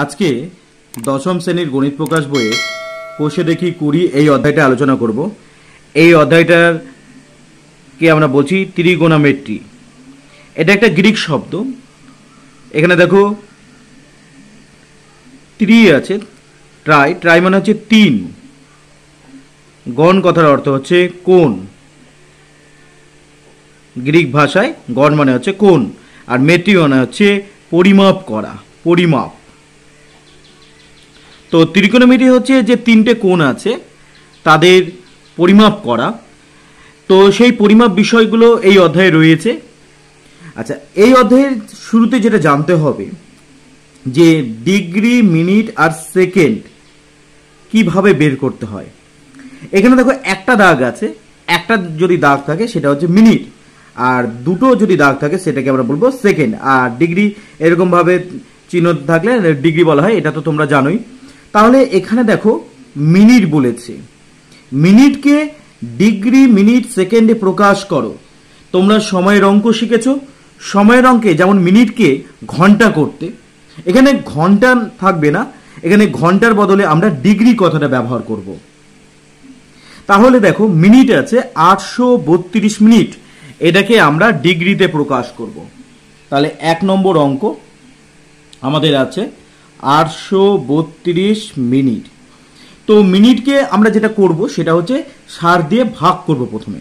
আজকে দশম শ্রেণীর গণিত প্রকাশ বইয়ে কোষে দেখি কুড়ি এই অধ্যায়টা আলোচনা করব। এই অধ্যায়টার কে আমরা বলছি ত্রিগোণামেট্রি। এটা একটা গ্রিক শব্দ। এখানে দেখো ত্রি আছে, ট্রাই, ট্রাই মানে হচ্ছে তিন, গণ কথার অর্থ হচ্ছে কোণ, গ্রিক ভাষায় গণ মানে হচ্ছে কোণ, আর মেট্রি মানে হচ্ছে পরিমাপ করা, পরিমাপ। তো ত্রিকোণমিতি হচ্ছে যে তিনটে কোণ আছে তাদের পরিমাপ করা। তো সেই পরিমাপ বিষয়গুলো এই অধ্যায়ে রয়েছে। আচ্ছা, এই অধ্যায়ের শুরুতে যেটা জানতে হবে যে ডিগ্রি, মিনিট আর সেকেন্ড কিভাবে বের করতে হয়। এখানে দেখো একটা দাগ আছে, একটা যদি দাগ থাকে সেটা হচ্ছে মিনিট, আর দুটো যদি দাগ থাকে সেটাকে আমরা বলবো সেকেন্ড। আর ডিগ্রি এরকমভাবে চিহ্ন থাকলে ডিগ্রি বলা হয়, এটা তো তোমরা জানোই। তাহলে এখানে দেখো মিনিট বলেছে, মিনিটকে ডিগ্রি, মিনিট, সেকেন্ডে প্রকাশ করো। তোমরা সময়ের অঙ্ক শিখেছ, সময়ের অঙ্কে যেমন মিনিটকে ঘন্টা করতে, এখানে ঘন্টা থাকবে না, এখানে ঘন্টার বদলে আমরা ডিগ্রি কথাটা ব্যবহার করব। তাহলে দেখো মিনিট আছে 832 মিনিট, এটাকে আমরা ডিগ্রিতে প্রকাশ করব। তাহলে 1 নম্বর অঙ্ক আমাদের আছে 832 মিনিট। তো মিনিটকে আমরা যেটা করব সেটা হচ্ছে 60 দিয়ে ভাগ করব প্রথমে।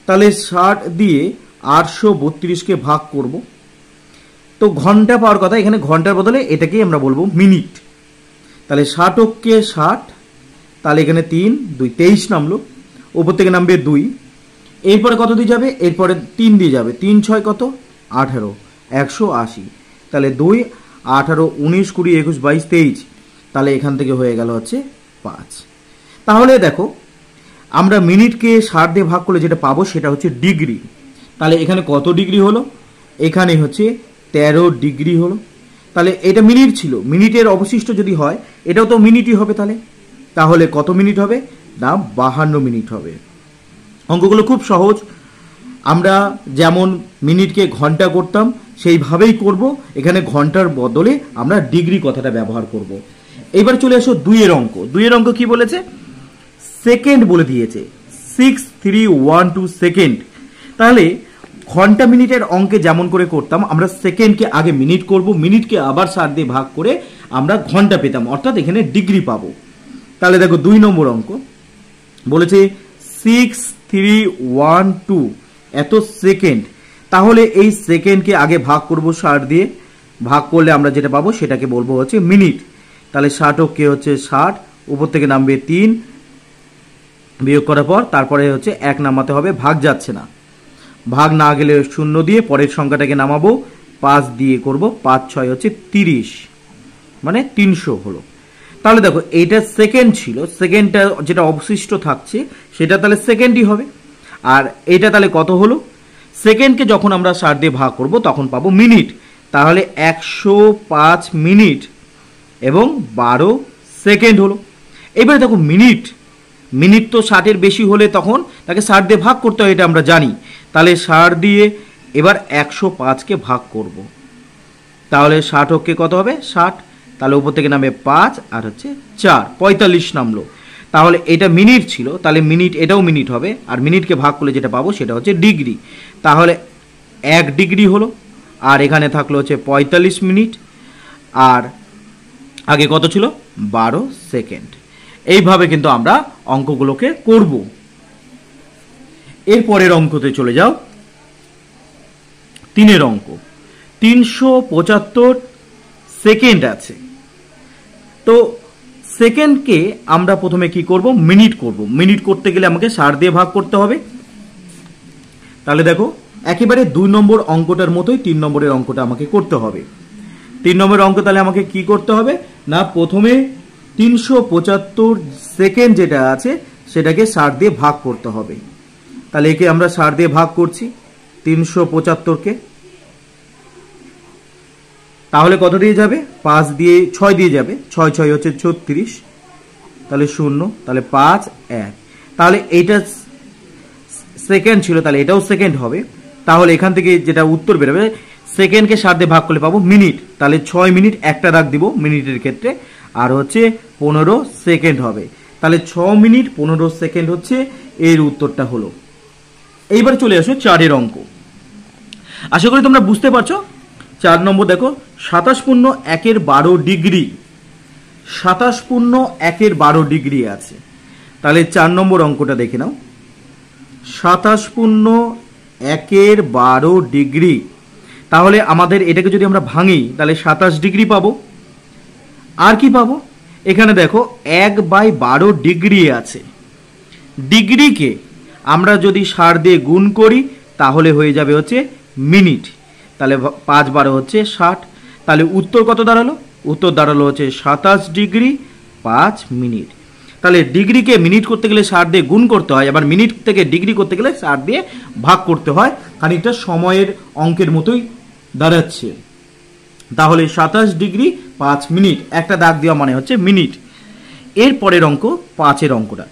তাহলে 60 দিয়ে 832কে ভাগ করব। তো ঘন্টা পাওয়ার কথা, এখানে ঘন্টার বদলে এটাকেই আমরা বলবো মিনিট। তাহলে 60কে 60, তাহলে এখানে 3 2 23 নামলো, ওপর থেকে নামবে 2, এরপরে কত দিয়ে যাবে, এরপরে 3 দিয়ে যাবে, 3 6 কত 18, 180। তাহলে 2 18 19 20 21 22 23, তাহলে এখান থেকে হয়ে গেল হচ্ছে 5। তাহলে দেখো আমরা মিনিটকে 60 দিয়ে ভাগ করলে যেটা পাবো সেটা হচ্ছে ডিগ্রি। তাহলে এখানে কত ডিগ্রি হলো, এখানে হচ্ছে 13 ডিগ্রি হলো। তাহলে এটা মিনিট ছিল, মিনিটের অবশিষ্ট যদি হয় এটাও তো মিনিটই হবে। তাহলে কত মিনিট হবে না 52 মিনিট হবে। অঙ্কগুলো খুব সহজ, আমরা যেমন মিনিটকে ঘন্টা করতাম সেইভাবেই করব। এখানে ঘন্টার বদলে আমরা ডিগ্রি কথাটা ব্যবহার করব। এবার চলে আসো 2 অঙ্ক। 2 অঙ্ক কি বলেছে, সেকেন্ড বলে দিয়েছে, 6312 সেকেন্ড। তাহলে ঘন্টা মিনিটের অঙ্কে যেমন করে করতাম, আমরা সেকেন্ডকে আগে মিনিট করব, মিনিটকে আবার 60 দিয়ে ভাগ করে আমরা ঘন্টা পেতাম, অর্থাৎ এখানে ডিগ্রি পাবো। তাহলে দেখো 2 নম্বর অঙ্ক বলেছে 6312 এত সেকেন্ড। তাহলে এই সেকেন্ডকে আগে ভাগ করব 60 দিয়ে, ভাগ করলে আমরা যেটা পাবো সেটাকে বলবো হচ্ছে মিনিট। তাহলে 60কে হচ্ছে 60, উপর থেকে নামবে 3, বিয়োগ করার পর তারপরে হচ্ছে 1 নামাতে হবে, ভাগ যাচ্ছে না, ভাগ না গেলে 0 দিয়ে পরের সংখ্যাটাকে নামাবো, 5 দিয়ে করব, 5 6 হচ্ছে 30, মানে 300 হলো। তাহলে দেখো এইটা সেকেন্ড ছিল, সেকেন্ডটা যেটা অবশিষ্ট থাকছে সেটা তাহলে সেকেন্ডই হবে। আর এটা তাহলে কত হলো, সেকেন্ডকে যখন আমরা 60 দিয়ে ভাগ করব তখন পাবো মিনিট। তাহলে 105 মিনিট এবং 12 সেকেন্ড হলো। এবারে দেখো মিনিট, মিনিট তো 60-এর বেশি হলে তখন তাকে 60 দিয়ে ভাগ করতে হয়, এটা আমরা জানি। তাহলে 60 দিয়ে এবার 105কে ভাগ করব। তাহলে 60কে কত হবে 60, তাহলে উপর থেকে নামবে 5 আর হচ্ছে 4, 45 নামলো। তাহলে এটা মিনিট ছিল, তাহলে মিনিট এটাও মিনিট হবে, আর মিনিটকে ভাগ করলে যেটা পাবো সেটা হচ্ছে ডিগ্রি। তাহলে 1 ডিগ্রি হলো, আর এখানে থাকলো হচ্ছে 45 মিনিট, আর আগে কত ছিল 12 সেকেন্ড। এইভাবে কিন্তু আমরা অঙ্কগুলোকে করব। এরপরের অঙ্কতে চলে যাও, 3 অঙ্ক 375 সেকেন্ড আছে। তো সেকেন্ডকে আমরা প্রথমে কি করব, মিনিট করব। মিনিট করতে গেলে আমাকে 60 দিয়ে ভাগ করতে হবে। তাহলে দেখো একেবারে 2 নম্বর অঙ্কটার মতোই 3 নম্বরের অঙ্কটা আমাকে করতে হবে। 3 নম্বরের অঙ্ক তাহলে আমাকে কি করতে হবে না, প্রথমে 375 সেকেন্ড যেটা আছে সেটাকে 60 দিয়ে ভাগ করতে হবে। তাহলে একে আমরা 60 দিয়ে ভাগ করছি 375কে, তাহলে কত দিয়ে যাবে 5 দিয়ে 6 দিয়ে যাবে, 6 6 হচ্ছে 36, তাহলে 0, তাহলে 5 1। তাহলে এইটা সেকেন্ড ছিল, তাহলে এটাও সেকেন্ড হবে। তাহলে এখান থেকে যেটা উত্তর বেরোবে সেকেন্ডকে 60 দিয়ে ভাগ করলে পাবো মিনিট, তাহলে 6 মিনিট একটা দাগ দিব মিনিটের ক্ষেত্রে, আর হচ্ছে 15 সেকেন্ড হবে। তাহলে 6 মিনিট 15 সেকেন্ড হচ্ছে এর উত্তরটা হলো। এইবার চলে আসো 4 অঙ্ক। আশা করি তোমরা বুঝতে পারছো। 4 নম্বর দেখো, 27.1/12 ডিগ্রি, 27.1/12 ডিগ্রি আছে। তাহলে 4 নম্বর অঙ্কটা দেখে নাও। 27.1/12 ডিগ্রি, তাহলে আমাদের এটাকে যদি আমরা ভাঙি তাহলে 27 ডিগ্রি পাবো। আর কি পাবো, এখানে দেখো 1/12 ডিগ্রি আছে। ডিগ্রিকে আমরা যদি 60 দিয়ে গুণ করি তাহলে হয়ে যাবে হচ্ছে মিনিট। তাহলে 5/12 হচ্ছে 60। তাহলে উত্তর কত দাঁড়ালো? উত্তর দাঁড়ালো হচ্ছে 27 ডিগ্রি 5 মিনিট। তাহলে ডিগ্রিকে মিনিট করতে গেলে 60 দিয়ে গুণ করতে হয়, আবার মিনিট থেকে ডিগ্রি করতে গেলে 60 দিয়ে ভাগ করতে হয়। খানিকটা সময়ের অঙ্কের মতোই দাঁড়াচ্ছে। তাহলে 27 ডিগ্রি 5 মিনিট, একটা দাগ দেওয়া মানে হচ্ছে মিনিট। এর পরের অঙ্ক 5 অঙ্কটা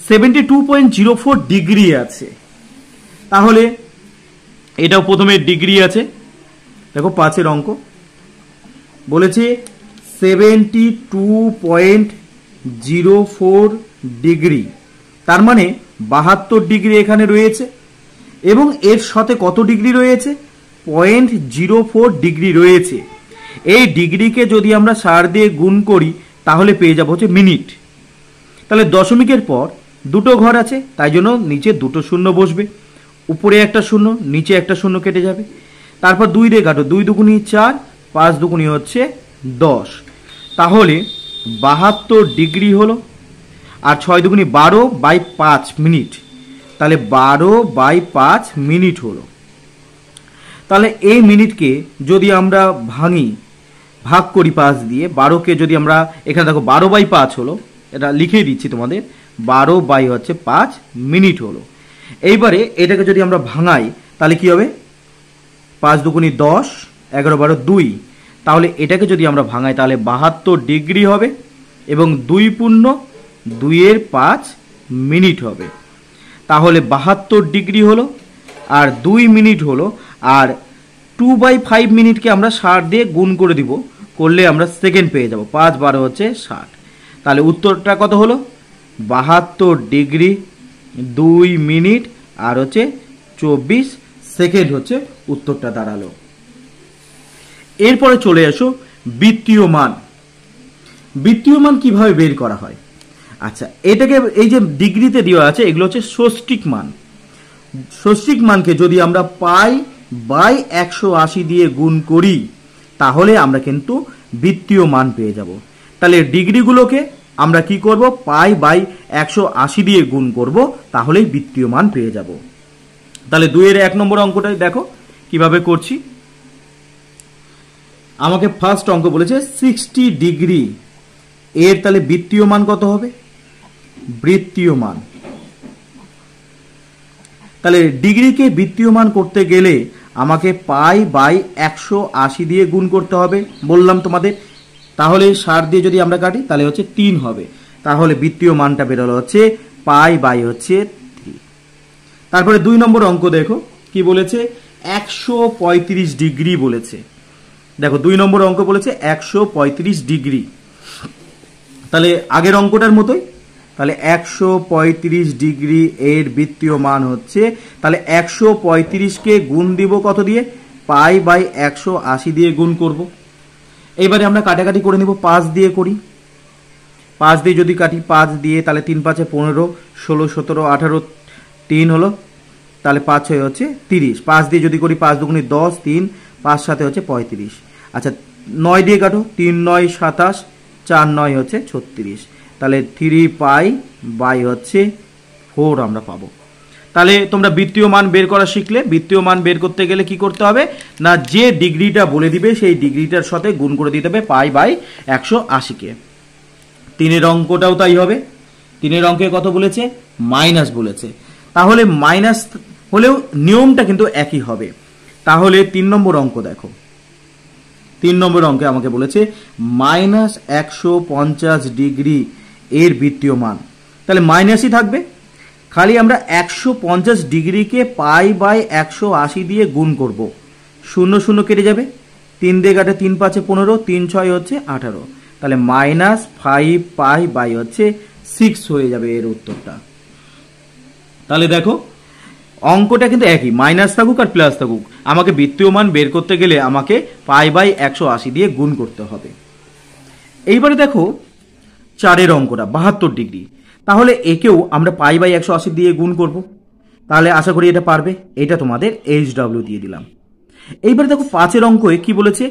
72.04 ডিগ্রি আছে। তাহলে এটাও প্রথমে ডিগ্রি আছে। দেখো 5 অঙ্ক বলেছে 72.04 ডিগ্রি, তার মানে 72 ডিগ্রি এখানে রয়েছে এবং এর সাথে কত ডিগ্রি রয়েছে? 0.04 ডিগ্রি রয়েছে। এই ডিগ্রিকে যদি আমরা 60 দিয়ে গুণ করি তাহলে পেয়ে যাব হচ্ছে মিনিট। তাহলে দশমিকের পর দুটো ঘর আছে, তাই জন্য নিচে দুটো শূন্য বসবে, উপরে একটা শূন্য নিচে একটা শূন্য কেটে যাবে। তারপর 2 দিয়ে কাটো, 2 দুগুণি 4, 5 দুগুণি হচ্ছে 10। তাহলে 72 ডিগ্রি হলো, আর 6 দুগুণি 12/5 মিনিট, তাহলে 12/5 মিনিট হলো। তাহলে এই মিনিটকে যদি আমরা ভাঙি, ভাগ করি 5 দিয়ে, 12কে যদি আমরা এখানে দেখো 12/5 হলো, এটা লিখে দিচ্ছি তোমাদের, 12/5 মিনিট হলো। এইবারে এটাকে যদি আমরা ভাঙাই তাহলে কি হবে? 5 দুগুণি 10, 11 12 2, তাহলে এটাকে যদি আমরা ভাঙাই তাহলে 72 ডিগ্রি হবে এবং 2.2/5 মিনিট হবে। তাহলে 72 ডিগ্রি হলো আর 2 মিনিট হলো, আর 2/5 মিনিটকে আমরা 60 দিয়ে গুণ করে দিব, করলে আমরা সেকেন্ড পেয়ে যাব। 5/12 হচ্ছে 60। তাহলে উত্তরটা কত হলো? 72 ডিগ্রি 2 মিনিট আর হচ্ছে 24 সেকেন্ড হচ্ছে উত্তরটা দাঁড়ালো। এরপরে চলে আসো বৃত্তীয় মান। বৃত্তীয় মান কিভাবে বের করা হয়? আচ্ছা, এটাকে এই যে ডিগ্রিতে দেওয়া আছে এগুলো হচ্ছে ষষ্ঠিক মান। ষষ্ঠিক মানকে যদি আমরা π/180 দিয়ে গুণ করি তাহলে আমরা কিন্তু বৃত্তীয় মান পেয়ে যাব। তাহলে ডিগ্রিগুলোকে আমরা কি করব? π/180 দিয়ে গুণ করব, তাহলেই বৃত্তীয় মান পেয়ে যাব। তাহলে 2 1 নম্বর অঙ্কটাই দেখো কিভাবে করছি। আমাকে ফার্স্ট অঙ্ক বলেছে 60 ডিগ্রি, এর তাহলে বৃত্তীয় মান কত হবে? বৃত্তীয় মান, তাহলে ডিগ্রিকে বৃত্তীয় মান করতে গেলে আমাকে π/180 দিয়ে গুণ করতে হবে বললাম তোমাদের। তাহলে 60 দিয়ে যদি আমরা কাটি তাহলে হচ্ছে 3 হবে। তাহলে বৃত্তীয় মানটা বেরোলো হচ্ছে π/3। তারপরে 2 নম্বর অঙ্ক দেখো কি বলেছে? 135 ডিগ্রি বলেছে। দেখো 2 নম্বর অঙ্ক বলেছে 135 ডিগ্রি, তাহলে আগের অঙ্কটার মতোই। তাহলে 135 ডিগ্রি এর বৃত্তীয় মান হচ্ছে, তাহলে 135কে গুণ দিব কত দিয়ে? π/180 দিয়ে গুণ করব। এইবারে আমরা কাটাকাটি করে নিব, 5 দিয়ে করি। 5 দিয়ে যদি কাটি, 5 দিয়ে তাহলে 3 5 15, 16 17 18, 3 হলো, তাহলে 5 6 হচ্ছে 30। 5 দিয়ে যদি করি 5 দুগুণি 10, 3 5 7 হচ্ছে 35। আচ্ছা 9 দিয়ে কাটো, 3 9 27, 4 9 হচ্ছে 36। তাহলে 3π/4 আমরা পাবো। তাহলে তোমরা বৃত্তীয় মান বের করা শিখলে। বৃত্তীয় মান বের করতে গেলে কি করতে হবে না, যে ডিগ্রিটা বলে দিবে সেই ডিগ্রিটার সাথে গুণ করে দিতে হবে π/180কে। 3 অঙ্কটাও তাই হবে। 3 অঙ্কে কত বলেছে? মাইনাস বলেছে। তাহলে মাইনাস হলেও নিয়মটা কিন্তু একই হবে। তাহলে 3 নম্বর অঙ্ক দেখো। 3 নম্বর অঙ্কে আমাকে বলেছে -150 ডিগ্রি এর বৃত্তীয় মান, তাহলে মাইনাসই থাকবে। খালি আমরা 150 ডিগ্রিকে π/180 দিয়ে গুণ করব শূন্য শূন্য কেটে যাবে, 3 দিয়ে কাটে 3 5 15, 3 6 হচ্ছে 18, তাহলে -5 পাই বাই হচ্ছে 6 হয়ে যাবে এর উত্তরটা। তাহলে দেখো অঙ্কটা কিন্তু একই, মাইনাস থাকুক আর প্লাস থাকুক, আমাকে বৃত্তীয় মান বের করতে গেলে আমাকে পাই বাই 180 দিয়ে গুণ করতে হবে। এইবারে দেখো 4-এর অঙ্কটা 72 ডিগ্রি, তাহলে একেও আমরা পাই বাই 180 দিয়ে গুণ করব, তাহলে আশা করি এটা পারবে। এটা তোমাদের HW দিয়ে দিলাম। এইবারে দেখো 5-এর অঙ্কে কি বলেছে,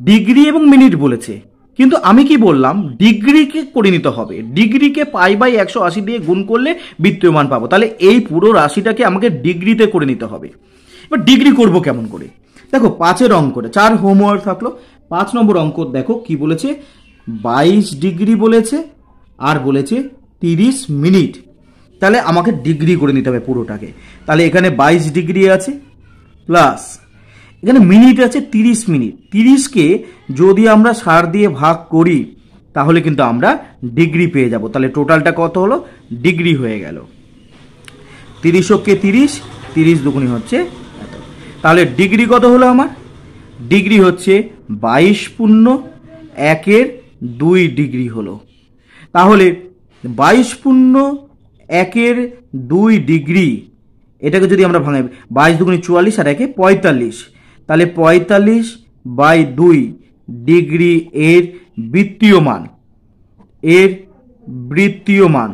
ডিগ্রি এবং মিনিট বলেছে, কিন্তু আমি কি বললাম ডিগ্রিকে করে নিতে হবে, ডিগ্রিকে পাই বাই 180 দিয়ে গুণ করলে বৃত্তীয় মান পাবো, তাহলে এই পুরো রাশিটাকে আমাকে ডিগ্রিতে করে নিতে হবে। এবার ডিগ্রি করব কেমন করে, দেখো 5-এর অঙ্কটা 4 হোমওয়ার্ক থাকলো। 5 নম্বর অঙ্ক দেখো কি বলেছে, 22 ডিগ্রি বলেছে আর বলেছে 30 মিনিট, তাহলে আমাকে ডিগ্রি করে নিতে হবে পুরোটাকে। তাহলে এখানে 22 ডিগ্রি আছে প্লাস এখানে মিনিট আছে 30 মিনিট, 30কে যদি আমরা 60 দিয়ে ভাগ করি তাহলে কিন্তু আমরা ডিগ্রি পেয়ে যাব। তাহলে টোটালটা কত হলো, ডিগ্রি হয়ে গেল। 30কে 30, 30 দুগুণী হচ্ছে এত, তাহলে ডিগ্রি কত হলো আমার, ডিগ্রি হচ্ছে 22.1/2 ডিগ্রি হলো। তাহলে 22.1/2 ডিগ্রি, এটাকে যদি আমরা ভাঙাই 22 দুগুণী 44 আর 1 45, তাহলে 45/2 ডিগ্রি এর বৃত্তীয় মান। এর বৃত্তীয় মান,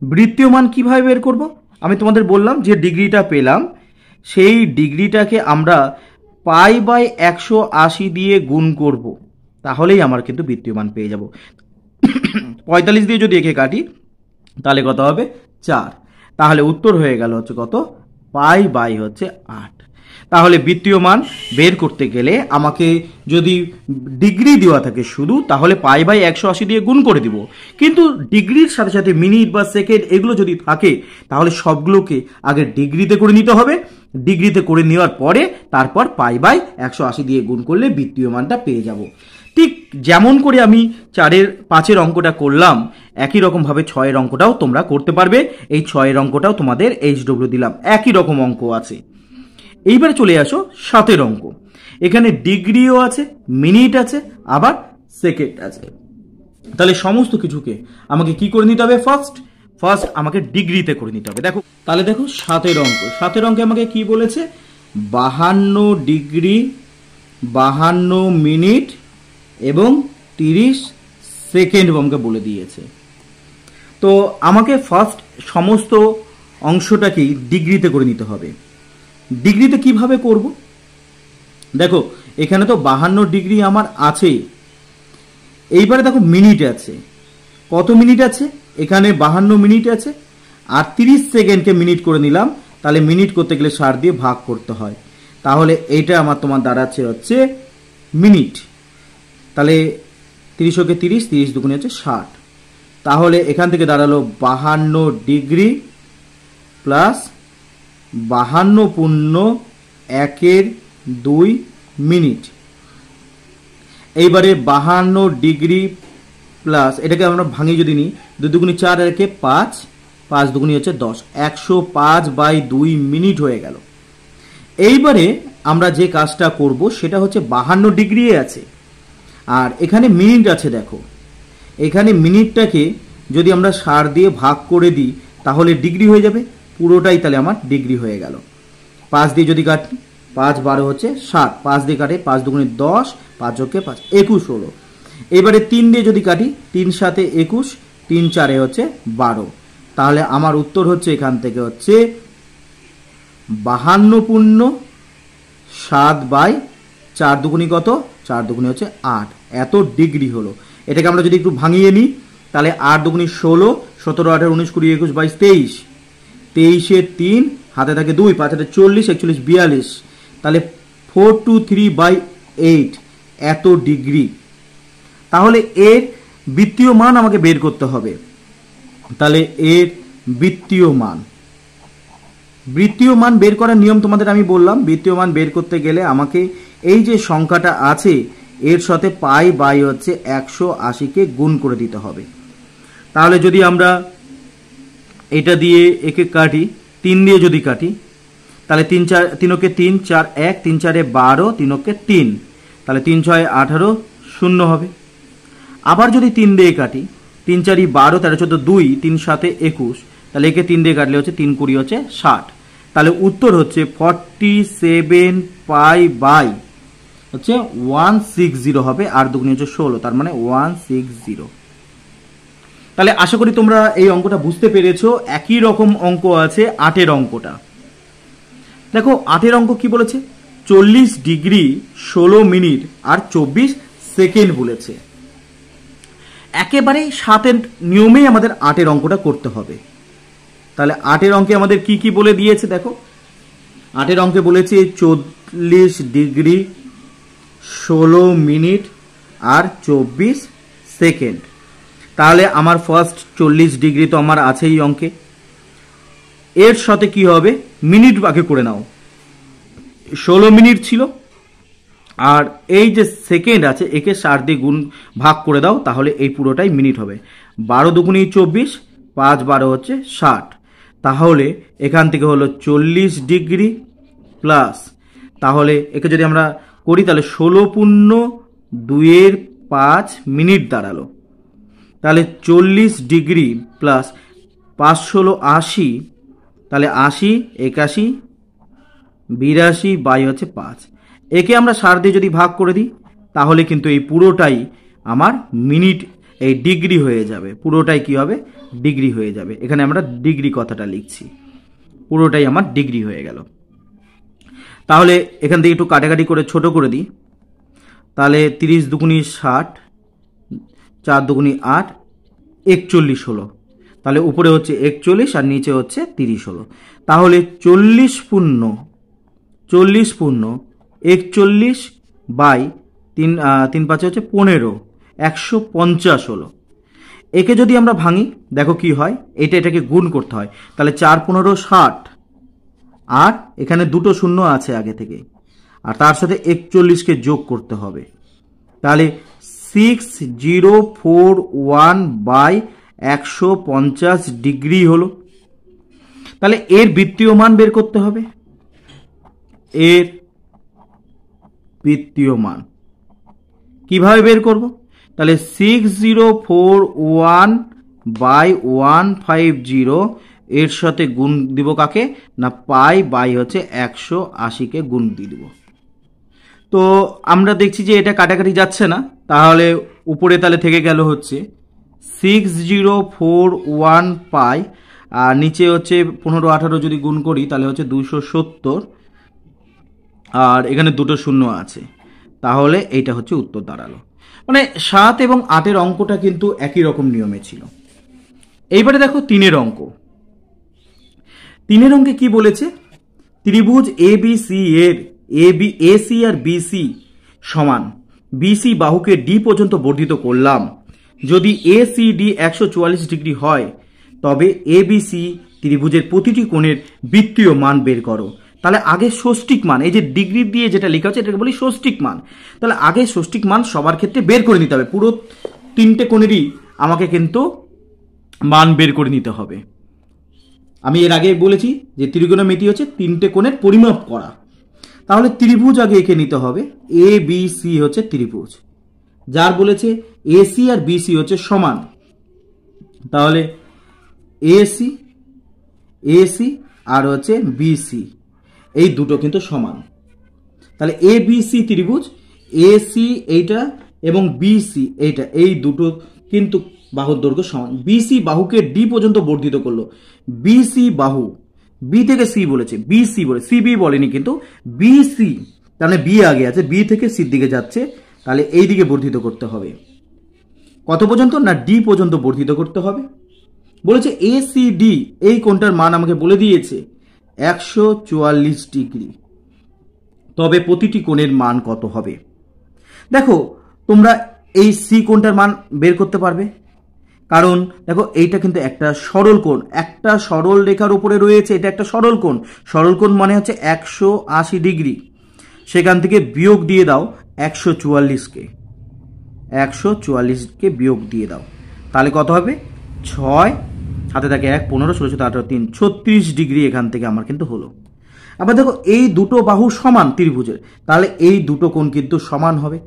বৃত্তীয় মান কিভাবে বের করব, আমি তোমাদের বললাম যে ডিগ্রিটা পেলাম সেই ডিগ্রিটাকে আমরা পাই বাই 180 দিয়ে গুণ করব, তাহলেই আমার কিন্তু বৃত্তীয় মান পেয়ে যাব। 45 দিয়ে যদি একে কাটি তাহলে কত হবে 4, তাহলে উত্তর হয়ে গেল হচ্ছে কত, পাই বাই হচ্ছে 8। তাহলে বৃত্তীয় মান বের করতে গেলে আমাকে যদি ডিগ্রি দেওয়া থাকে শুধু, তাহলে পাই বাই 180 দিয়ে গুণ করে দিব, কিন্তু ডিগ্রির সাথে সাথে মিনিট বা সেকেন্ড এগুলো যদি থাকে তাহলে সবগুলোকে আগে ডিগ্রিতে করে নিতে হবে, ডিগ্রিতে করে নেওয়ার পরে তারপর পাই বাই 180 দিয়ে গুণ করলে বৃত্তীয় মানটা পেয়ে যাব। ঠিক যেমন করে আমি 5-এর অঙ্কটা করলাম একই রকমভাবে 6-এর অঙ্কটাও তোমরা করতে পারবে। এই 6-এর অঙ্কটাও তোমাদের HW দিলাম, একই রকম অঙ্ক আছে। এইবারে চলে আসো 7-এর অঙ্ক, এখানে ডিগ্রিও আছে, মিনিট আছে, আবার সেকেন্ড আছে। তাহলে সমস্ত কিছুকে আমাকে কি করে নিতে হবে, ফার্স্ট আমাকে ডিগ্রিতে করে নিতে হবে। দেখো তাহলে দেখো 7-এর অঙ্ক, 7-এর অঙ্কে আমাকে কি বলেছে, 52 ডিগ্রি 52 মিনিট এবং 30 সেকেন্ড আমাকে বলে দিয়েছে। তো আমাকে ফার্স্ট সমস্ত অংশটাকেই ডিগ্রিতে করে নিতে হবে। ডিগ্রিতে কিভাবে করব, দেখো এখানে তো 52 ডিগ্রি আমার আছে, এইবারে দেখো মিনিট আছে, কত মিনিট আছে, এখানে 52 মিনিট আছে আর 30 সেকেন্ডকে মিনিট করে নিলাম, তাহলে মিনিট করতে গেলে 60 দিয়ে ভাগ করতে হয়, তাহলে এইটা আমার তোমার দাঁড়াচ্ছে হচ্ছে মিনিট। তাহলে 30কে 30, 30 দুগুণে হচ্ছে 60, তাহলে এখান থেকে দাঁড়ালো 52 ডিগ্রি প্লাস 52.1/2 মিনিট। এইবারে 52 ডিগ্রি প্লাস এটাকে আমরা ভাঙি যদি নিই, 2 দুগুণী 4 আর 1 5, 5 দুগুণী হচ্ছে 10, 105/2 মিনিট হয়ে গেল। এইবারে আমরা যে কাজটা করব সেটা হচ্ছে 52 ডিগ্রি আছে আর এখানে মিনিট আছে। দেখো এখানে মিনিটটাকে যদি আমরা 60 দিয়ে ভাগ করে দিই তাহলে ডিগ্রি হয়ে যাবে পুরোটাই, তাহলে আমার ডিগ্রি হয়ে গেল। 5 দিয়ে যদি কাটি 5 12 হচ্ছে 60, 5 দিয়ে কাটে 5 দুগুণে 10, 5 যোগে 5 21 হলো। এবারে 3 দিয়ে যদি কাটি 3 7 21, 3 4 হচ্ছে 12, তাহলে আমার উত্তর হচ্ছে এখান থেকে হচ্ছে 52.7/4 দুগুণী কত, 4 দুগুণী হচ্ছে 8, এত ডিগ্রি হলো। এটাকে আমরা যদি একটু ভাঙিয়ে নিই তাহলে 8 দুগুণী 16, 17 18 19 20 21 22 23, 23-এ 3 হাতে থাকে 2, 5 হাতে 40, 41 42, তাহলে 423/8 এত ডিগ্রি। তাহলে এর বৃত্তীয় মান আমাকে বের করতে হবে। তাহলে এর বৃত্তীয় মান বের করার নিয়ম তোমাদের আমি বললাম। বৃত্তীয় মান বের করতে গেলে আমাকে এই যে সংখ্যাটা আছে এর সাথে পাই বাই হচ্ছে 180কে গুণ করে দিতে হবে। তাহলে যদি আমরা এটা দিয়ে একে কাটি, 3 দিয়ে যদি কাটি তাহলে 3 3 4 1 3 4 12 3 3, তাহলে 3 6 18 শূন্য হবে। আবার যদি 3 দিয়ে কাটি, 3 4 12 13 14 2, 3 7 21, তাহলে একে 3 দিয়ে কাটলে হচ্ছে 3 20 হচ্ছে 60। তাহলে উত্তর হচ্ছে 47 পাই বাই হচ্ছে 160 হবে, আর দুগুণে হচ্ছে 16, তার মানে 160। তাহলে আশা করি তোমরা এই অঙ্কটা বুঝতে পেরেছো। একই রকম অঙ্ক আছে 8 অঙ্কটা। দেখো 8 অঙ্ক কি বলেছে, 40 ডিগ্রি 16 মিনিট আর 24 সেকেন্ড বলেছে। একেবারে 7 নিয়মেই আমাদের 8 অঙ্কটা করতে হবে। তাহলে 8 অঙ্কে আমাদের কি কি বলে দিয়েছে দেখো। 8 অঙ্কে বলেছে 40 ডিগ্রি 16 মিনিট আর 24 সেকেন্ড। তাহলে আমার ফার্স্ট 40 ডিগ্রি তো আমার আছেই অঙ্কে, এর সাথে কি হবে মিনিট ভাগে করে নাও। 16 মিনিট ছিল, আর এই যে সেকেন্ড আছে একে 60 দিয়ে ভাগ করে দাও, তাহলে এই পুরোটাই মিনিট হবে। 12 দুগুণে 24, 5 12 হচ্ছে 60। তাহলে এখান থেকে হলো 40 ডিগ্রি প্লাস, তাহলে একে যদি আমরা করি তাহলে 16 পূর্ণ 2/5 মিনিট দাঁড়ালো। তাহলে 40 ডিগ্রি প্লাস 5 16 80, তাহলে 80 81 82 বাই হচ্ছে 5। একে আমরা 60 দিয়ে যদি ভাগ করে দিই তাহলে কিন্তু এই পুরোটাই আমার মিনিট, এই ডিগ্রি হয়ে যাবে। পুরোটাই কি হবে, ডিগ্রি হয়ে যাবে। এখানে আমরা ডিগ্রি কথাটা লিখছি, পুরোটাই আমার ডিগ্রি হয়ে গেল। তাহলে এখান থেকে একটু কাটাকাটি করে ছোট করে দিই, তাহলে 30 দুগুণি 60, 4 দুগুণি 8, 41 হলো। তাহলে উপরে হচ্ছে 41 আর নিচে হচ্ছে 30 হলো। তাহলে 40 পূর্ণ 41 বাই 3 5 হচ্ছে 15, 150 হলো। একে যদি আমরা ভাঙি দেখো কি হয়, এটাকে গুণ করতে হয়। তাহলে 4 15 60, আর এখানে দুটো শূন্য আছে আগে থেকে, আর তার সাথে 41কে যোগ করতে হবে। তাহলে 6041 বাই 150 ডিগ্রি হলো। তাহলে এর বৃত্তীয় মান বের করতে হবে। এর বৃত্তীয় মান কিভাবে বের করব, তাহলে 6041 বাই 150, এর সাথে গুণ দিব কাকে না, পাই বাই হচ্ছে 180কে গুণ দিয়ে দিব। তো আমরা দেখছি যে এটা কাটাকাটি যাচ্ছে না, তাহলে উপরে তাহলে থেকে গেল হচ্ছে 6041 পাই, আর নিচে হচ্ছে 15 18 যদি গুণ করি তাহলে হচ্ছে 270, আর এখানে দুটো শূন্য আছে, তাহলে এইটা হচ্ছে উত্তর দাঁড়ালো। মানে 7 এবং 8 অঙ্কটা কিন্তু একই রকম নিয়মে ছিল। এইবারে দেখো 3 অঙ্ক। 3 অঙ্কে কি বলেছে, ত্রিভুজ ABC এর AC আর BC সমান, BC বাহুকে D পর্যন্ত বর্ধিত করলাম। যদি ACD 144 ডিগ্রি হয় তবে ABC ত্রিভুজের প্রতিটি কোণের বৃত্তীয় মান বের করো। তাহলে আগে ষষ্ঠিক মান, এই যে ডিগ্রি দিয়ে যেটা লেখা হচ্ছে এটাকে বলি ষষ্ঠিক মান। তাহলে আগে ষষ্ঠিক মান সবার ক্ষেত্রে বের করে নিতে হবে, পুরো 3টে কোণেরই আমাকে কিন্তু মান বের করে নিতে হবে। আমি এর আগে বলেছি যে ত্রিকোণমিতি হচ্ছে 3টে কোণের পরিমাপ করা। তাহলে ত্রিভুজ আগে এঁকে নিতে হবে। ABC হচ্ছে ত্রিভুজ, যার বলেছে AC আর BC হচ্ছে সমান। তাহলে AC আর হচ্ছে BC এই দুটো কিন্তু সমান। তাহলে ABC ত্রিভুজ, AC এইটা এবং BC এইটা, এই দুটো কিন্তু বাহুর দৈর্ঘ্য সমান। BC বাহুকে D পর্যন্ত বর্ধিত করলো। BC বাহু, B থেকে C বলেছে, BC বলে, CB বলেনি কিন্তু BC, তাহলে B আগে আছে, B থেকে C দিকে যাচ্ছে, তাহলে এই দিকে বর্ধিত করতে হবে। কত পর্যন্ত না, D পর্যন্ত বর্ধিত করতে হবে। বলেছে ACD এই কোণটার মান আমাকে বলে দিয়েছে 144 ডিগ্রি, তবে প্রতিটি কোণের মান কত হবে। দেখো তোমরা এই সি কোণটার মান বের করতে পারবে, কারণ দেখো এইটা কিন্তু একটা সরল কোণ, একটা সরল রেখার উপরে রয়েছে, এটা একটা সরল কোণ। সরল কোণ মানে হচ্ছে 180 ডিগ্রি। সেখান থেকে বিয়োগ দিয়ে দাও 144কে বিয়োগ দিয়ে দাও, তাহলে কত হবে 6, হাতে থাকে 1 15 16 17 18 3 36 ডিগ্রি এখান থেকে আমার কিন্তু হলো। আবার দেখো এই দুটো বাহু সমান ত্রিভুজের, তাহলে এই দুটো কোণ কিন্তু সমান হবে।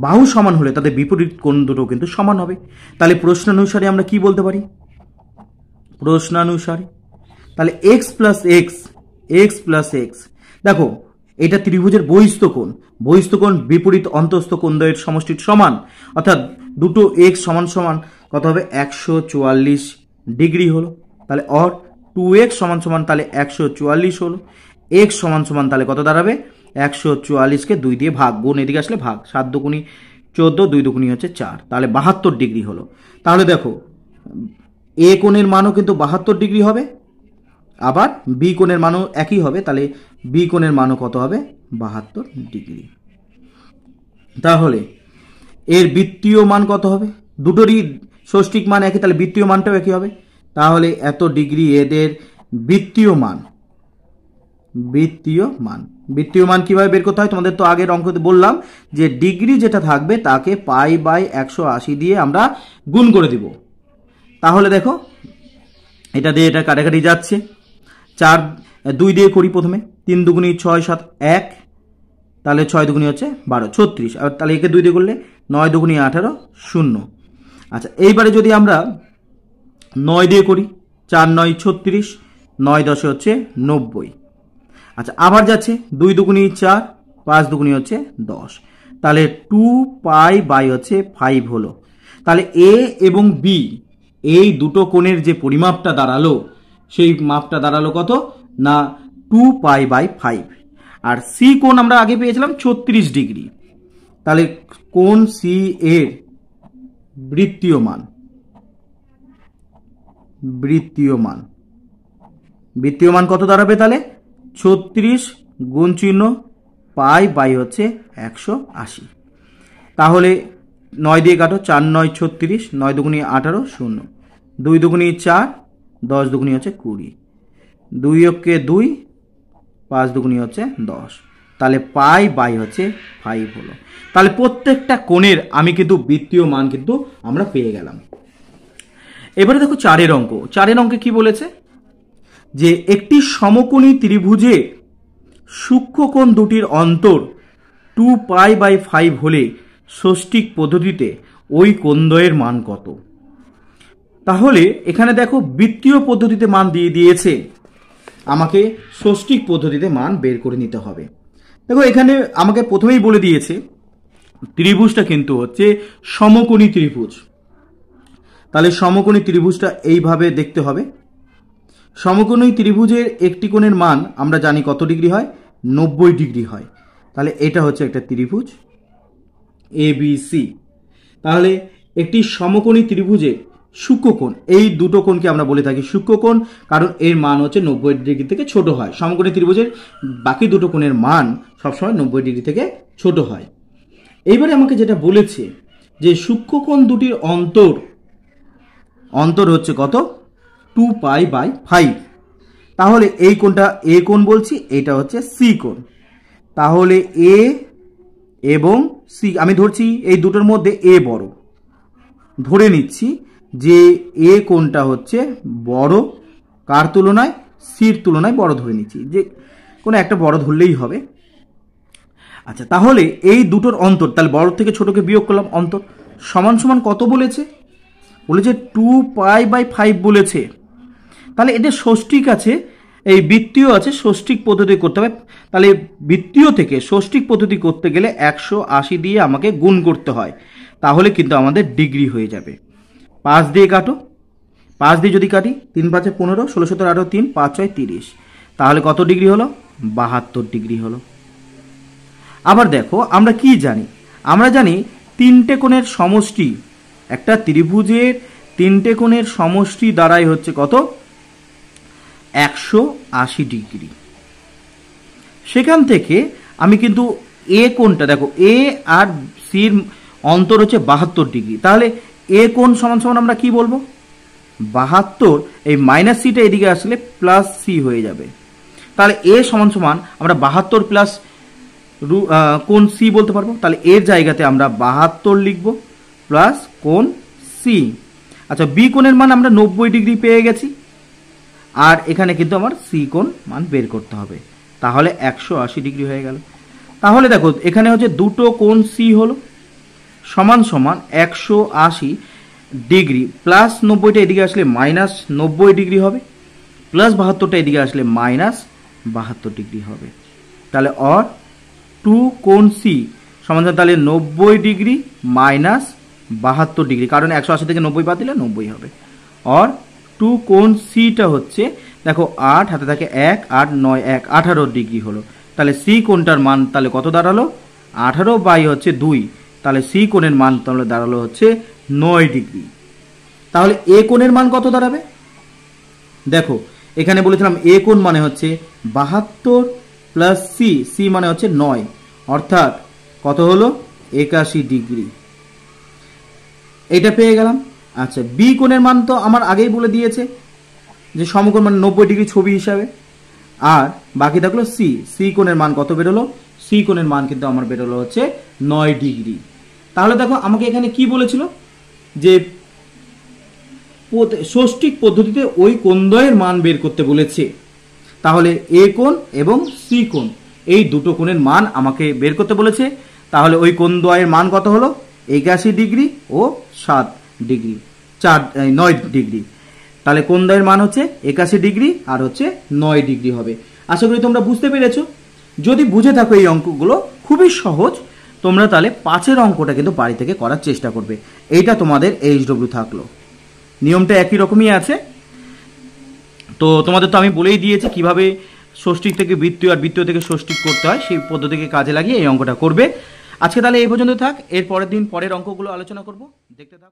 বাহু সমান হলে তাদের বিপরীত কোণ দুটো কিন্তু সমান হবে। তাহলে প্রশ্নানুসারে আমরা কি বলতে পারি? প্রশ্নানুসারে তাহলে x plus x, x plus x, দেখো এটা ত্রিভুজের বহিস্থ কোণ। বহিস্থ কোণ বিপরীত অন্তস্থ কোণ দ্বয়ের সমষ্টির সমান, অর্থাৎ দুটো এক্স সমান সমান কত হবে? 144 ডিগ্রি হলো। তাহলে অর 2x সমান সমান তাহলে 144 হলো। এক্স সমান সমান তাহলে কত দাঁড়াবে? 144কে 2 দিয়ে ভাগ, গুণ এদিকে আসলে ভাগ, 7 দুগুণী 14, 2 দুগুণী হচ্ছে 4, তাহলে 72 ডিগ্রি হলো। তাহলে দেখো এ কোণের মানও কিন্তু 72 ডিগ্রি হবে, আবার বি কোণের মানও একই হবে, তাহলে বি কোণের মানও কত হবে? 72 ডিগ্রি। তাহলে এর বৃত্তীয় মান কত হবে? দুটোরই ষষ্ঠিক মান একই, তাহলে বৃত্তীয় মানটাও একই হবে। তাহলে এত ডিগ্রি এদের বৃত্তীয় মান। বৃত্তীয় মান, বৃত্তীয় মান কিভাবে বের করতে হয়? তোমাদের তো আগের অঙ্কতে বললাম যে ডিগ্রি যেটা থাকবে তাকে পাই বাই 180 দিয়ে আমরা গুণ করে দিব। তাহলে দেখো এটা দিয়ে এটা কাটাকাটি যাচ্ছে, 2 দিয়ে করি প্রথমে, 3 দুগুণী 6 7 1, তাহলে 6 দুগুণী হচ্ছে 12 36, আর তাহলে একে 2 দিয়ে করলে 9 দুগুণী 18 0। আচ্ছা এইবারে যদি আমরা 9 দিয়ে করি, 4 9 36, 9 10 হচ্ছে 90। আচ্ছা আবার যাচ্ছে 2 দুগুণী 4, 5 দুগুণী হচ্ছে 10, তাহলে 2 পাই বাই হচ্ছে 5 হলো। তাহলে এ এবং বি এই দুটো কোণের যে পরিমাপটা দাঁড়ালো সেই মাপটা দাঁড়ালো কত? না 2 পাই বাই 5। আর সি কোণ আমরা আগে পেয়েছিলাম 36 ডিগ্রি, তাহলে কোণ সি এর বৃত্তীয় মান, বৃত্তীয় মান, বৃত্তীয় মান কত দাঁড়াবে? তাহলে 36 গুণ চিহ্ন পাই বাই হচ্ছে 180। তাহলে 9 দিয়ে কাটো, 4 9 36, 9 দুগুণী 18 0, 2 দুগুণী 4, 10 দুগুণী হচ্ছে 20, 2 অক্ষে 2, 5 দুগুণী হচ্ছে 10, তাহলে পাই বাই হচ্ছে 5 হলো। তাহলে প্রত্যেকটা কোণের আমি কিন্তু বৃত্তীয় মান কিন্তু আমরা পেয়ে গেলাম। এবারে দেখো 4 অঙ্ক। 4 অঙ্কে কি বলেছে? যে একটি সমকোণী ত্রিভুজে সূক্ষ্মকোণ দুটির অন্তর 2 পাই বাই 5 হলে ষষ্ঠিক পদ্ধতিতে ওই কোণদ্বয়ের মান কত? তাহলে এখানে দেখো বৃত্তীয় পদ্ধতিতে মান দিয়ে দিয়েছে, আমাকে ষষ্ঠিক পদ্ধতিতে মান বের করে নিতে হবে। দেখো এখানে আমাকে প্রথমেই বলে দিয়েছে ত্রিভুজটা কিন্তু হচ্ছে সমকোণী ত্রিভুজ। তাহলে সমকোণী ত্রিভুজটা এইভাবে দেখতে হবে। সমকোণী ত্রিভুজের একটি কোণের মান আমরা জানি কত ডিগ্রি হয়? 90 ডিগ্রি হয়। তাহলে এটা হচ্ছে একটা ত্রিভুজ এবিসি। তাহলে একটি সমকোণী ত্রিভুজে সূক্ষ্মকোণ, এই দুটো কোণকে আমরা বলে থাকি সূক্ষ্মকোণ, কারণ এর মান হচ্ছে 90 ডিগ্রি থেকে ছোট হয়। সমকোণী ত্রিভুজের বাকি দুটো কোণের মান সবসময় 90 ডিগ্রি থেকে ছোট হয়। এইবারে আমাকে যেটা বলেছে যে সূক্ষ্মকোণ দুটির অন্তর হচ্ছে কত? 2 পাই বাই 5। তাহলে এই কোণটা এ কোণ বলছি, এটা হচ্ছে সি কোণ। তাহলে এ এবং সি আমি ধরছি এই দুটোর মধ্যে এ বড়, ধরে নিচ্ছি যে এ কোণটা হচ্ছে বড়, কার তুলনায়? সির তুলনায় বড় ধরে নিচ্ছি, যে কোনো একটা বড় ধরলেই হবে। আচ্ছা তাহলে এই দুটোর অন্তর, তাহলে বড় থেকে ছোটকে বিয়োগ করলাম, অন্তর সমান সমান কত বলেছে? বলেছে 2 পাই বাই 5 বলেছে। তাহলে এটা ষষ্ঠিক আছে, এই বৃত্তীয় আছে, ষষ্ঠিক পদ্ধতি করতে হবে। তাহলে বৃত্তীয় থেকে ষষ্ঠিক পদ্ধতি করতে গেলে 180 দিয়ে আমাকে গুণ করতে হয়, তাহলে কিন্তু আমাদের ডিগ্রি হয়ে যাবে। 5 দিয়ে কাটো, 5 দিয়ে যদি কাটি 3 5 15, 16 17 18 3 5 6 30, তাহলে কত ডিগ্রি হলো? 72 ডিগ্রি হলো। আবার দেখো আমরা কি জানি? আমরা জানি তিনটে কোণের সমষ্টি, একটা ত্রিভুজের তিনটে কোণের সমষ্টি দ্বারাই হচ্ছে কত? 180 ডিগ্রি। সেখান থেকে আমি কিন্তু এ কোণটা, দেখো এ আর সির অন্তর হচ্ছে 72 ডিগ্রি। তাহলে এ কোণ সমান সমান আমরা কি বলবো? 72, এই মাইনাস সিটা এদিকে আসলে প্লাস সি হয়ে যাবে। তাহলে এ সমান সমান আমরা 72 প্লাস কোণ সি বলতে পারবো। তাহলে এর জায়গাতে আমরা 72 লিখব প্লাস কোণ সি। আচ্ছা বি কোণের মান আমরা 90 ডিগ্রি পেয়ে গেছি, আর এখানে কিন্তু আমার সি কোণ মান বের করতে হবে। তাহলে 180 ডিগ্রি হয়ে গেল। তাহলে দেখো এখানে হচ্ছে দুটো কোণ সি হলো সমান সমান 180 ডিগ্রি প্লাস 90টা এদিকে আসলে মাইনাস 90 ডিগ্রি হবে, প্লাস 72টা এদিকে আসলে মাইনাস 72 ডিগ্রি হবে। তাহলে অর টু কোণ সি সমান তাহলে 90 ডিগ্রি মাইনাস 72 ডিগ্রি, কারণ 180 থেকে 90 বাদ দিলে 90 হবে। অর টু কোণ সিটা হচ্ছে দেখো 8 হাতে থাকে 1 8 9 1 18 ডিগ্রি হলো। তাহলে সি কোণটার মান তাহলে কত দাঁড়ালো 18 বাই হচ্ছে 2, তাহলে সি কোণের মান তাহলে দাঁড়ালো হচ্ছে 9 ডিগ্রি। তাহলে এ কোণের মান কত দাঁড়াবে দেখো এখানে বলেছিলাম এ কোণ মানে হচ্ছে 72 প্লাস সি, সি মানে হচ্ছে 9, অর্থাৎ কত হলো 81 ডিগ্রি, এটা পেয়ে গেলাম। আচ্ছা বি কোণের মান তো আমার আগেই বলে দিয়েছে যে সমকোণ মানে 90 ডিগ্রি ছবি হিসাবে, আর বাকি থাকলো সি, সি কোণের মান কত বেরোলো, সি কোণের মান কিন্তু আমার বেরোলো হচ্ছে 9 ডিগ্রি। তাহলে দেখো আমাকে এখানে কি বলেছিল যে ষষ্ঠিক পদ্ধতিতে ওই কোণদ্বয়ের মান বের করতে বলেছে। তাহলে এ কোণ এবং সি কোণ এই দুটো কোণের মান আমাকে বের করতে বলেছে। তাহলে ওই কোণদ্বয়ের মান কত হলো 81 ডিগ্রি ও 7 ডিগ্রি 9 ডিগ্রি। তাহলে কোণদ্বয়ের মান হচ্ছে 81 ডিগ্রি আর হচ্ছে 9 ডিগ্রি হবে। আশা করি তোমরা বুঝতে পেরেছো। যদি বুঝে থাকো এই অঙ্কগুলো খুবই সহজ, তোমরা তাহলে 5এর অঙ্কটা কিন্তু বাড়ি থেকে করার চেষ্টা করবে। এইটা তোমাদের এইচডব্লিউ থাকলো, নিয়মটা একই রকমই আছে। তো তোমাদের তো আমি বলেই দিয়েছি কিভাবে ষষ্ঠিক থেকে বৃত্তীয় আর বৃত্তীয় থেকে ষষ্ঠিক করতে হয়, সেই পদ্ধতিকে কাজে লাগিয়ে এই অঙ্কটা করবে। আজকে তাহলে এই পর্যন্ত থাক, এর পরের দিন পরের অঙ্কগুলো আলোচনা করব, দেখতে থাক।